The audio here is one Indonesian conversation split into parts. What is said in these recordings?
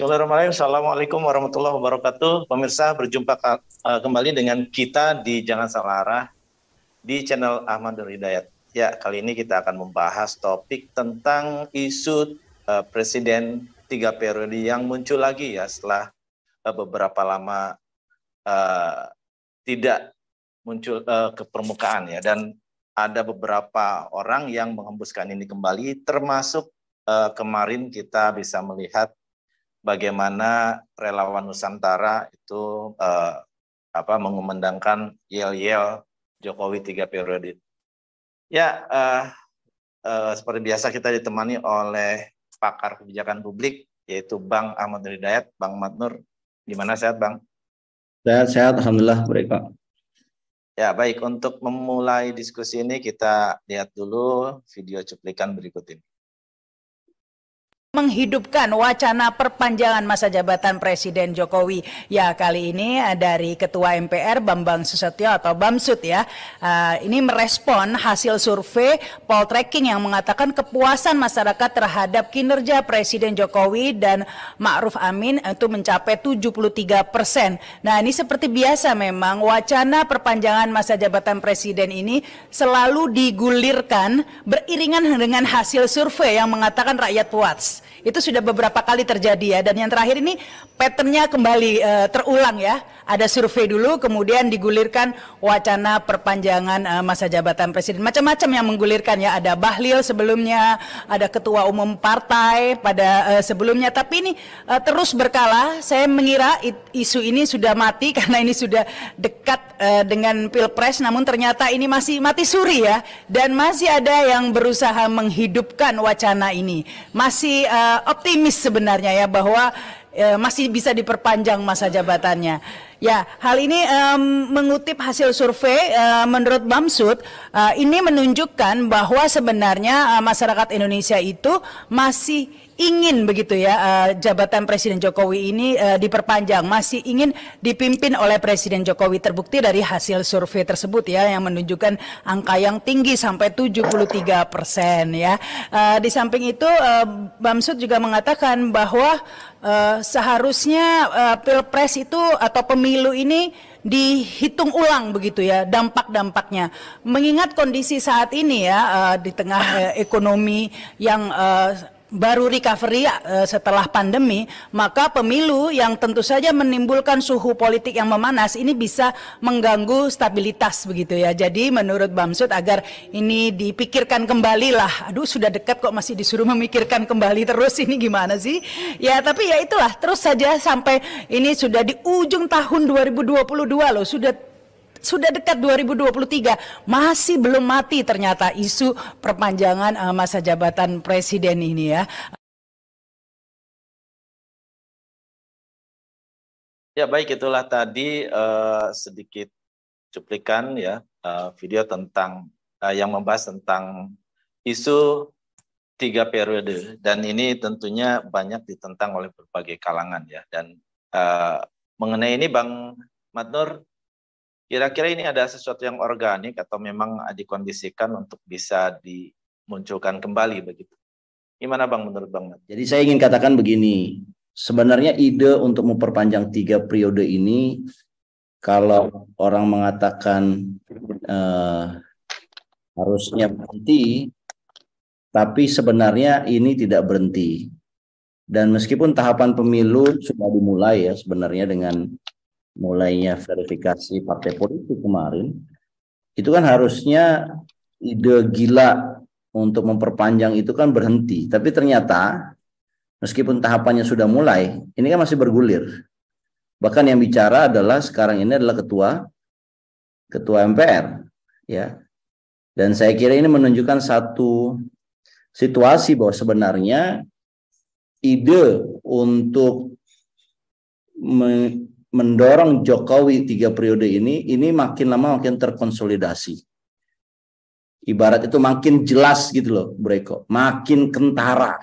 Bismillahirrahmanirrahim. Assalamualaikum warahmatullahi wabarakatuh. Pemirsa, berjumpa kembali dengan kita di Jangan Salah Arah di channel Ahmad Nur Hidayat. Ya, kali ini kita akan membahas topik tentang isu Presiden 3 periode yang muncul lagi ya setelah beberapa lama tidak muncul ke permukaan ya. Dan ada beberapa orang yang menghembuskan ini kembali, termasuk kemarin kita bisa melihat bagaimana relawan Nusantara itu mengumandangkan yel-yel Jokowi 3 periode. Ya, seperti biasa kita ditemani oleh pakar kebijakan publik, yaitu Bang Ahmad Nur Hidayat. Bang Ahmad Nur, gimana, sehat Bang? Sehat, alhamdulillah, baik Pak. Ya, baik. Untuk memulai diskusi ini, kita lihat dulu video cuplikan berikut ini. Menghidupkan wacana perpanjangan masa jabatan Presiden Jokowi. Ya, kali ini dari Ketua MPR Bambang Susatyo atau Bamsud ya. Ini merespon hasil survei Poltreking yang mengatakan kepuasan masyarakat terhadap kinerja Presiden Jokowi dan Ma'ruf Amin itu mencapai 73%. Nah, ini seperti biasa memang wacana perpanjangan masa jabatan Presiden ini selalu digulirkan beriringan dengan hasil survei yang mengatakan rakyat puas. Itu sudah beberapa kali terjadi ya, dan yang terakhir ini patternnya kembali terulang ya. Ada survei dulu, kemudian digulirkan wacana perpanjangan masa jabatan presiden. Macam-macam yang menggulirkan ya, ada Bahlil sebelumnya, ada ketua umum partai pada sebelumnya, tapi ini terus berkala. Saya mengira isu ini sudah mati karena ini sudah dekat dengan Pilpres, namun ternyata ini masih mati suri ya, dan masih ada yang berusaha menghidupkan wacana ini. Masih optimis sebenarnya ya bahwa masih bisa diperpanjang masa jabatannya. Ya, hal ini mengutip hasil survei menurut Bamsud ini menunjukkan bahwa sebenarnya masyarakat Indonesia itu masih ingin begitu ya jabatan Presiden Jokowi ini diperpanjang, masih ingin dipimpin oleh Presiden Jokowi. Terbukti dari hasil survei tersebut ya, yang menunjukkan angka yang tinggi sampai 73% ya. Di samping itu Bamsud juga mengatakan bahwa seharusnya Pilpres itu atau pemilu ini dihitung ulang begitu ya dampak-dampaknya, mengingat kondisi saat ini ya di tengah ekonomi yang baru recovery setelah pandemi, maka pemilu yang tentu saja menimbulkan suhu politik yang memanas ini bisa mengganggu stabilitas begitu ya. Jadi menurut Bamsud agar ini dipikirkan kembali lah. Aduh, sudah dekat kok masih disuruh memikirkan kembali terus, ini gimana sih? Ya, tapi ya itulah, terus saja sampai ini sudah di ujung tahun 2022 loh, sudah dekat 2023, masih belum mati ternyata isu perpanjangan masa jabatan presiden ini ya. Ya, baik, itulah tadi sedikit cuplikan ya video tentang yang membahas tentang isu 3 periode, dan ini tentunya banyak ditentang oleh berbagai kalangan ya. Dan mengenai ini Bang Madnur, kira-kira ini ada sesuatu yang organik atau memang dikondisikan untuk bisa dimunculkan kembali begitu? Gimana Bang menurut Bang? Jadi saya ingin katakan begini, sebenarnya ide untuk memperpanjang 3 periode ini, kalau orang mengatakan harusnya berhenti, tapi sebenarnya ini tidak berhenti. Dan meskipun tahapan pemilu sudah dimulai ya sebenarnya dengan mulainya verifikasi partai politik kemarin, itu kan harusnya ide gila untuk memperpanjang itu kan berhenti. Tapi ternyata meskipun tahapannya sudah mulai, ini kan masih bergulir. Bahkan yang bicara adalah sekarang ini adalah ketua MPR ya. Dan saya kira ini menunjukkan satu situasi bahwa sebenarnya ide untuk mendorong Jokowi 3 periode ini makin lama makin terkonsolidasi. Ibarat itu makin jelas gitu loh, Bro Eko. Makin kentara.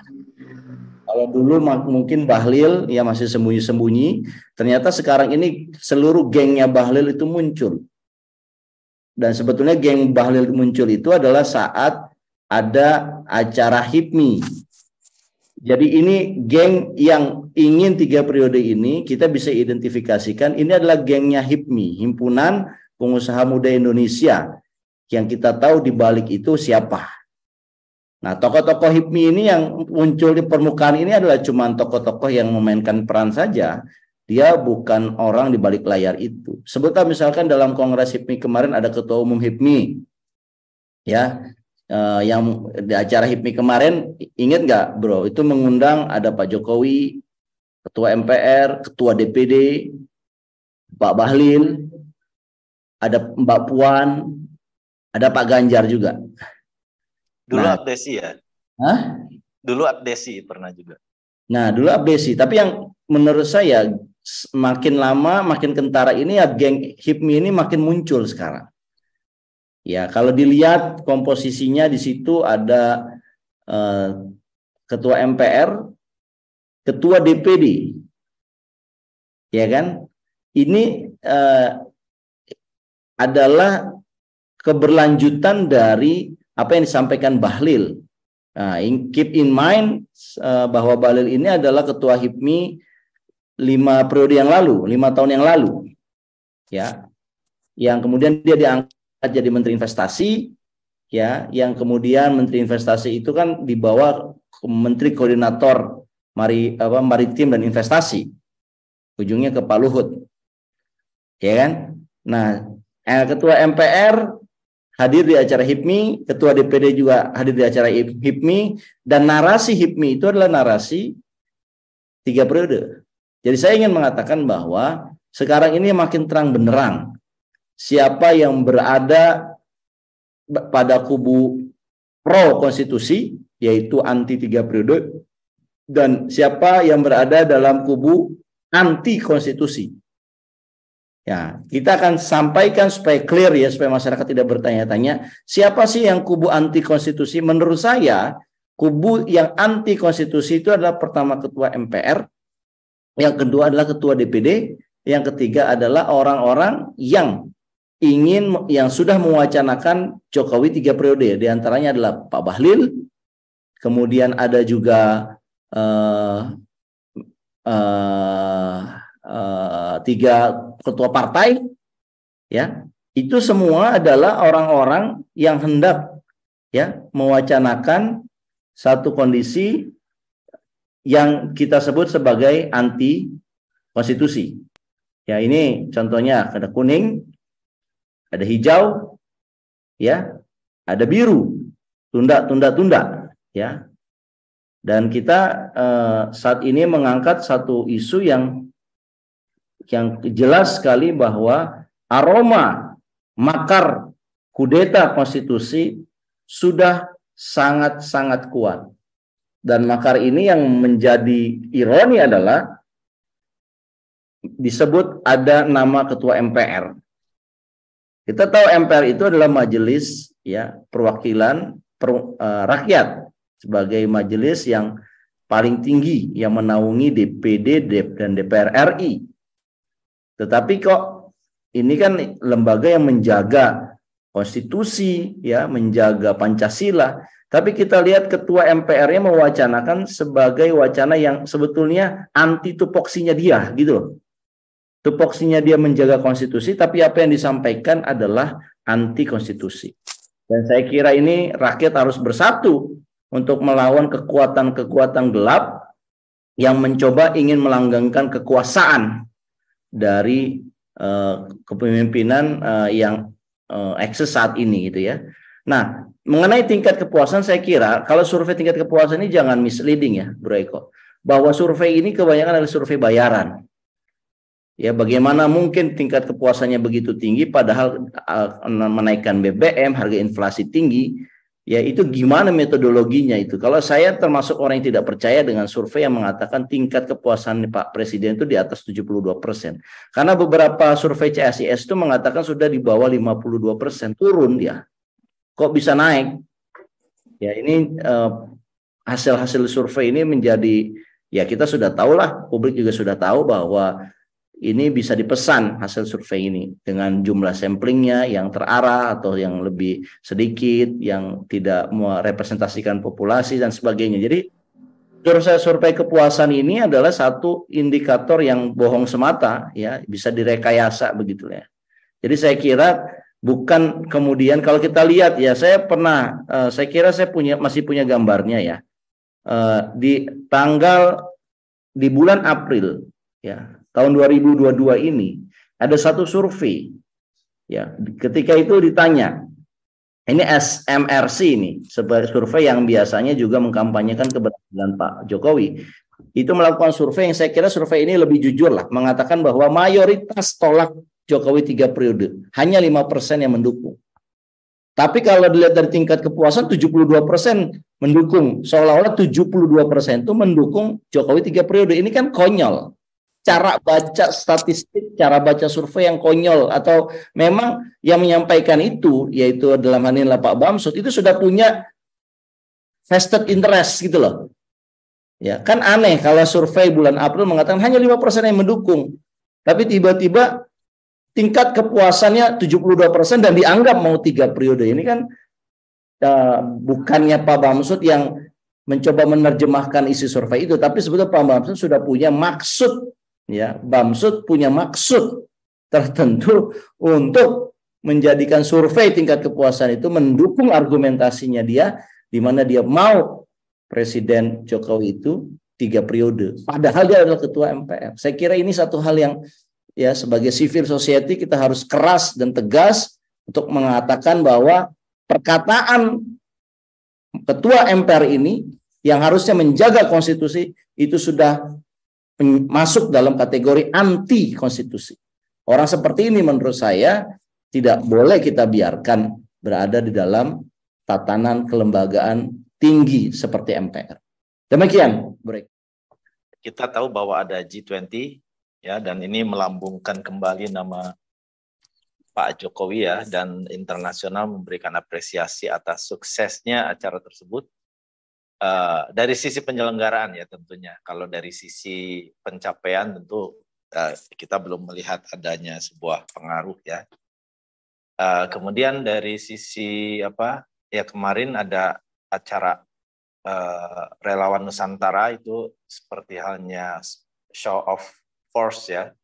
Kalau dulu mungkin Bahlil ya masih sembunyi-sembunyi, ternyata sekarang ini seluruh gengnya Bahlil itu muncul. Dan sebetulnya geng Bahlil muncul itu adalah saat ada acara HIPMI Jadi ini geng yang ingin 3 periode ini kita bisa identifikasikan ini adalah gengnya HIPMI, Himpunan Pengusaha Muda Indonesia, yang kita tahu di balik itu siapa. Nah, tokoh-tokoh HIPMI ini yang muncul di permukaan ini adalah cuma tokoh-tokoh yang memainkan peran saja. Dia bukan orang di balik layar itu. Sebutlah misalkan dalam Kongres HIPMI kemarin ada Ketua Umum HIPMI, ya. Yang di acara HIPMI kemarin, ingat nggak bro, itu mengundang ada Pak Jokowi, Ketua MPR, Ketua DPD, Pak Bahlil, ada Mbak Puan, ada Pak Ganjar juga. Dulu Nah, Abdesi ya? Hah? Dulu Abdesi pernah juga. Nah, dulu Abdesi, tapi yang menurut saya makin lama, makin kentara ini ya geng HIPMI ini makin muncul sekarang. Ya, kalau dilihat komposisinya di situ ada Ketua MPR, Ketua DPD, ya kan? Ini adalah keberlanjutan dari apa yang disampaikan Bahlil. Nah, keep in mind bahwa Bahlil ini adalah Ketua HIPMI 5 periode yang lalu, 5 tahun yang lalu, ya, yang kemudian dia diangkat jadi Menteri Investasi, ya, yang kemudian Menteri Investasi itu kan dibawa ke Menteri Koordinator Maritim dan Investasi, ujungnya ke Pak Luhut, ya kan? Nah, Ketua MPR hadir di acara HIPMI, Ketua DPD juga hadir di acara HIPMI, dan narasi HIPMI itu adalah narasi 3 periode. Jadi saya ingin mengatakan bahwa sekarang ini makin terang benderang siapa yang berada pada kubu pro konstitusi, yaitu anti 3 periode, dan siapa yang berada dalam kubu anti konstitusi. Ya, kita akan sampaikan supaya clear ya, supaya masyarakat tidak bertanya-tanya, siapa sih yang kubu anti konstitusi? Menurut saya, kubu yang anti konstitusi itu adalah pertama Ketua MPR, yang kedua adalah Ketua DPD, yang ketiga adalah orang-orang yang sudah mewacanakan Jokowi 3 periode. Di antaranya adalah Pak Bahlil, kemudian ada juga 3 ketua partai, ya. Itu semua adalah orang-orang yang hendak, ya, mewacanakan satu kondisi yang kita sebut sebagai anti konstitusi. Ya, ini contohnya ada kuning, ada hijau, ya, ada biru, tunda, ya. Dan kita saat ini mengangkat satu isu yang jelas sekali bahwa aroma makar kudeta konstitusi sudah sangat-sangat kuat. Dan makar ini yang menjadi ironi adalah disebut ada nama Ketua MPR. Kita tahu MPR itu adalah majelis, ya, perwakilan rakyat, sebagai majelis yang paling tinggi yang menaungi DPD dan DPR RI. Tetapi kok ini kan lembaga yang menjaga konstitusi, ya, menjaga Pancasila. Tapi kita lihat Ketua MPR-nya mewacanakan sebagai wacana yang sebetulnya anti tupoksinya dia, gitu loh. Tupoksinya dia menjaga konstitusi, tapi apa yang disampaikan adalah anti konstitusi. Dan saya kira ini rakyat harus bersatu untuk melawan kekuatan-kekuatan gelap yang mencoba ingin melanggengkan kekuasaan dari kepemimpinan yang eksis saat ini, gitu ya. Nah, mengenai tingkat kepuasan, saya kira kalau survei tingkat kepuasan ini jangan misleading ya, Bro Eko, bahwa survei ini kebanyakan adalah survei bayaran. Ya, bagaimana mungkin tingkat kepuasannya begitu tinggi padahal menaikkan BBM, harga inflasi tinggi. Ya, itu gimana metodologinya itu? Kalau saya termasuk orang yang tidak percaya dengan survei yang mengatakan tingkat kepuasan Pak Presiden itu di atas 72%. Karena beberapa survei CSIS itu mengatakan sudah di bawah 52%, turun dia. Kok bisa naik? Ya, ini hasil-hasil survei ini menjadi, ya, kita sudah tahu lah, publik juga sudah tahu bahwa ini bisa dipesan hasil survei ini dengan jumlah samplingnya yang terarah atau yang lebih sedikit, yang tidak merepresentasikan populasi dan sebagainya. Jadi survei kepuasan ini adalah satu indikator yang bohong semata, ya, bisa direkayasa begitu ya. Jadi saya kira bukan kemudian kalau kita lihat ya, saya kira saya masih punya gambarnya ya. Di bulan April ya tahun 2022 ini ada satu survei ya, ketika itu ditanya, ini SMRC ini, sebagai survei yang biasanya juga mengkampanyekan keberhasilan Pak Jokowi, itu melakukan survei yang saya kira survei ini lebih jujur lah, mengatakan bahwa mayoritas tolak Jokowi 3 periode, hanya 5% yang mendukung. Tapi kalau dilihat dari tingkat kepuasan 72% mendukung, seolah-olah 72% itu mendukung Jokowi 3 periode. Ini kan konyol. Cara baca statistik, cara baca survei yang konyol, atau memang yang menyampaikan itu, yaitu dalam hal ini Pak Bamsud, itu sudah punya vested interest gitu loh. Ya, kan aneh kalau survei bulan April mengatakan hanya 5% yang mendukung. Tapi tiba-tiba tingkat kepuasannya 72% dan dianggap mau 3 periode. Ini kan bukannya Pak Bamsud yang mencoba menerjemahkan isi survei itu, tapi sebetulnya Pak Bamsud sudah punya maksud, ya, Bamsud punya maksud tertentu untuk menjadikan survei tingkat kepuasan itu mendukung argumentasinya dia, di mana dia mau Presiden Jokowi itu 3 periode. Padahal dia adalah ketua MPR. Saya kira ini satu hal yang, ya, sebagai civil society kita harus keras dan tegas untuk mengatakan bahwa perkataan ketua MPR ini yang harusnya menjaga konstitusi itu sudah masuk dalam kategori anti konstitusi. Orang seperti ini menurut saya tidak boleh kita biarkan berada di dalam tatanan kelembagaan tinggi seperti MPR. Demikian, Bro. Kita tahu bahwa ada G20 ya, dan ini melambungkan kembali nama Pak Jokowi ya, dan internasional memberikan apresiasi atas suksesnya acara tersebut. Dari sisi penyelenggaraan ya tentunya, kalau dari sisi pencapaian tentu kita belum melihat adanya sebuah pengaruh ya. Kemudian dari sisi ya, kemarin ada acara relawan Nusantara, itu seperti halnya show of force ya,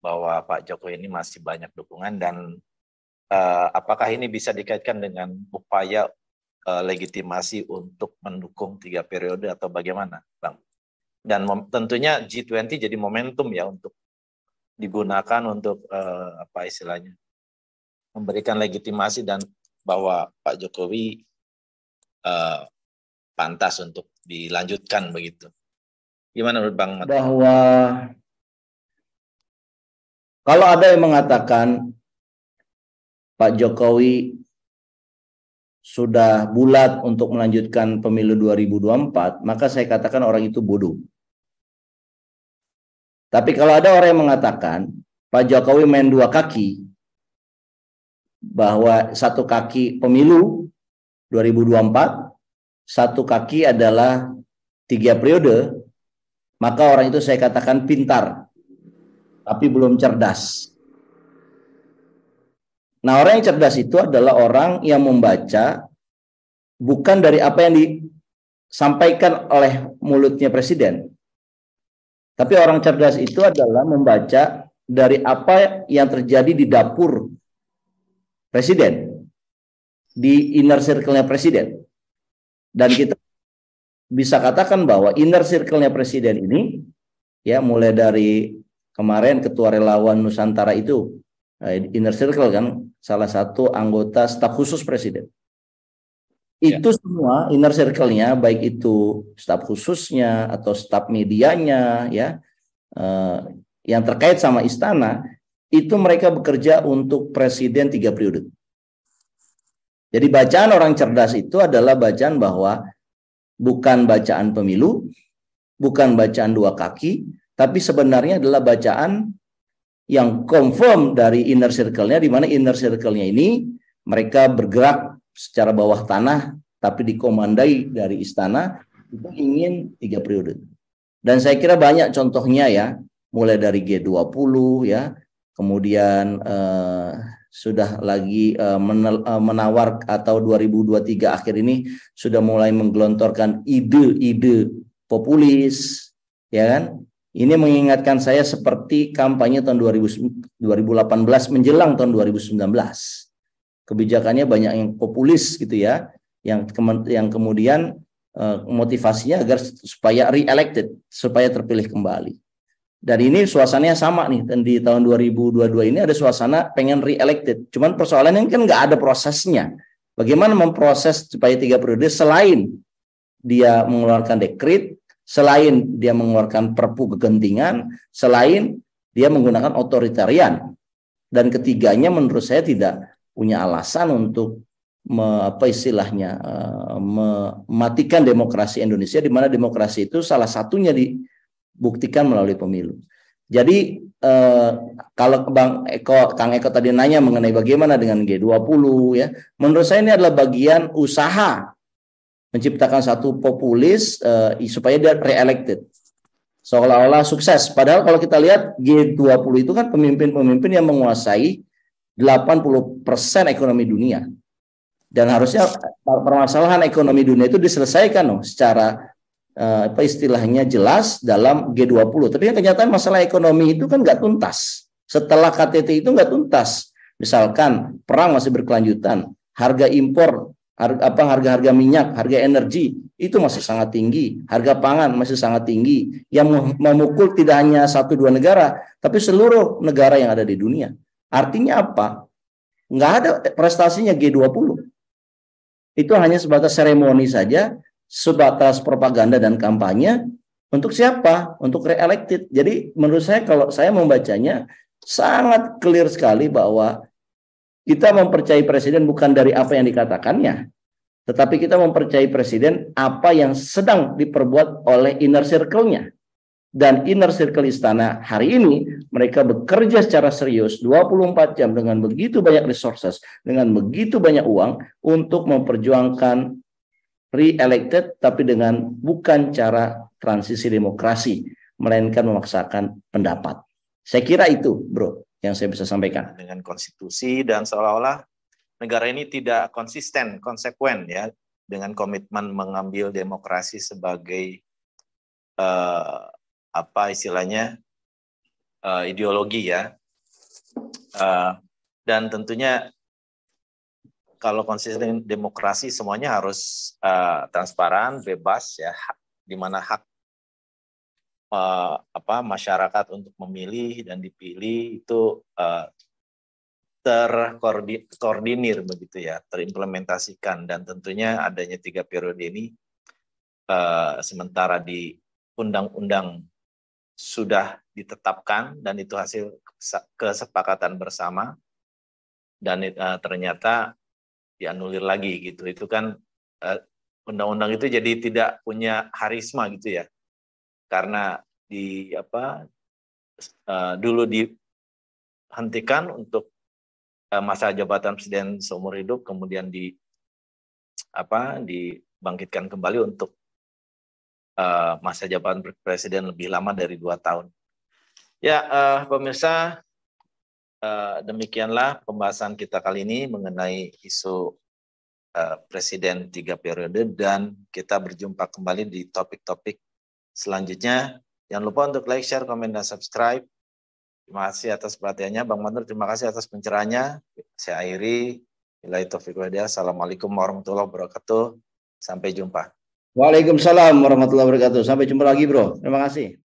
bahwa Pak Jokowi ini masih banyak dukungan, dan apakah ini bisa dikaitkan dengan upaya legitimasi untuk mendukung 3 periode atau bagaimana, Bang? Dan tentunya G20 jadi momentum ya untuk digunakan untuk apa istilahnya, memberikan legitimasi dan bahwa Pak Jokowi pantas untuk dilanjutkan begitu. Gimana menurut Bang? Bahwa kalau ada yang mengatakan Pak Jokowi sudah bulat untuk melanjutkan pemilu 2024, maka saya katakan orang itu bodoh. Tapi kalau ada orang yang mengatakan Pak Jokowi main 2 kaki, bahwa 1 kaki pemilu 2024, 1 kaki adalah 3 periode, maka orang itu saya katakan pintar, tapi belum cerdas. Nah, orang yang cerdas itu adalah orang yang membaca bukan dari apa yang disampaikan oleh mulutnya presiden, tapi orang cerdas itu adalah membaca dari apa yang terjadi di dapur presiden, di inner circle-nya presiden. Dan kita bisa katakan bahwa inner circle-nya presiden ini, ya, mulai dari kemarin ketua relawan Nusantara itu, inner circle kan, salah satu anggota staf khusus presiden. Itu semua inner circle-nya, baik itu staf khususnya atau staf medianya, ya, yang terkait sama istana, itu mereka bekerja untuk presiden 3 periode. Jadi bacaan orang cerdas itu adalah bacaan bahwa bukan bacaan pemilu, bukan bacaan 2 kaki, tapi sebenarnya adalah bacaan yang confirm dari inner circle-nya, di mana inner circle-nya ini mereka bergerak secara bawah tanah, tapi dikomandai dari istana, itu ingin 3 periode. Dan saya kira banyak contohnya ya, mulai dari G20 ya, kemudian sudah lagi menawar, atau 2023 akhir ini sudah mulai menggelontorkan ide-ide populis, ya kan? Ini mengingatkan saya seperti kampanye tahun 2018 menjelang tahun 2019. Kebijakannya banyak yang populis gitu ya, yang kemudian motivasinya agar supaya re-elected, supaya terpilih kembali. Dan ini suasananya sama nih, dan di tahun 2022 ini ada suasana pengen re-elected. Cuman persoalannya kan nggak ada prosesnya. Bagaimana memproses supaya 3 periode selain dia mengeluarkan dekret, selain dia mengeluarkan perpu kegentingan, selain dia menggunakan otoritarian. Dan ketiganya menurut saya tidak punya alasan untuk mematikan demokrasi Indonesia, di mana demokrasi itu salah satunya dibuktikan melalui pemilu. Jadi kalau Kang Eko tadi nanya mengenai bagaimana dengan G20 ya, menurut saya ini adalah bagian usaha menciptakan satu populis supaya dia re-elected. Seolah-olah sukses. Padahal kalau kita lihat G20 itu kan pemimpin-pemimpin yang menguasai 80% ekonomi dunia. Dan harusnya permasalahan ekonomi dunia itu diselesaikan secara istilahnya jelas dalam G20. Tapi yang kenyataan masalah ekonomi itu kan nggak tuntas. Setelah KTT itu nggak tuntas. Misalkan perang masih berkelanjutan, harga impor, harga minyak, harga energi itu masih sangat tinggi, harga pangan masih sangat tinggi, yang memukul tidak hanya 1-2 negara, tapi seluruh negara yang ada di dunia. Artinya apa? Nggak ada prestasinya G20. Itu hanya sebatas seremoni saja, sebatas propaganda dan kampanye. Untuk siapa? Untuk re-elected. Jadi menurut saya, kalau saya membacanya, sangat clear sekali bahwa kita mempercayai presiden bukan dari apa yang dikatakannya, tetapi kita mempercayai presiden apa yang sedang diperbuat oleh inner circle-nya. Dan inner circle istana hari ini, mereka bekerja secara serius 24 jam dengan begitu banyak resources, dengan begitu banyak uang untuk memperjuangkan re-elected, tapi dengan bukan cara transisi demokrasi, melainkan memaksakan pendapat. Saya kira itu, bro, yang saya bisa sampaikan. Dengan konstitusi dan seolah-olah negara ini tidak konsisten, konsekuen ya, dengan komitmen mengambil demokrasi sebagai ideologi ya. Dan tentunya kalau konsisten demokrasi semuanya harus transparan, bebas ya, di mana hak masyarakat untuk memilih dan dipilih itu terkoordinir begitu ya, terimplementasikan. Dan tentunya adanya 3 periode ini sementara di undang-undang sudah ditetapkan dan itu hasil kesepakatan bersama, dan ternyata dianulir lagi gitu. Itu kan undang-undang itu jadi tidak punya harisma gitu ya, karena dulu dihentikan untuk masa jabatan presiden seumur hidup, kemudian dibangkitkan kembali untuk masa jabatan presiden lebih lama dari 2 tahun. Ya, pemirsa, demikianlah pembahasan kita kali ini mengenai isu presiden 3 periode, dan kita berjumpa kembali di topik-topik selanjutnya. Jangan lupa untuk like, share, komen, dan subscribe. Terima kasih atas perhatiannya. Bang Manur, terima kasih atas pencerahannya. Saya akhiri. Billahi taufiq wal hidayah. Assalamualaikum warahmatullahi wabarakatuh. Sampai jumpa. Waalaikumsalam warahmatullahi wabarakatuh. Sampai jumpa lagi, bro. Terima kasih.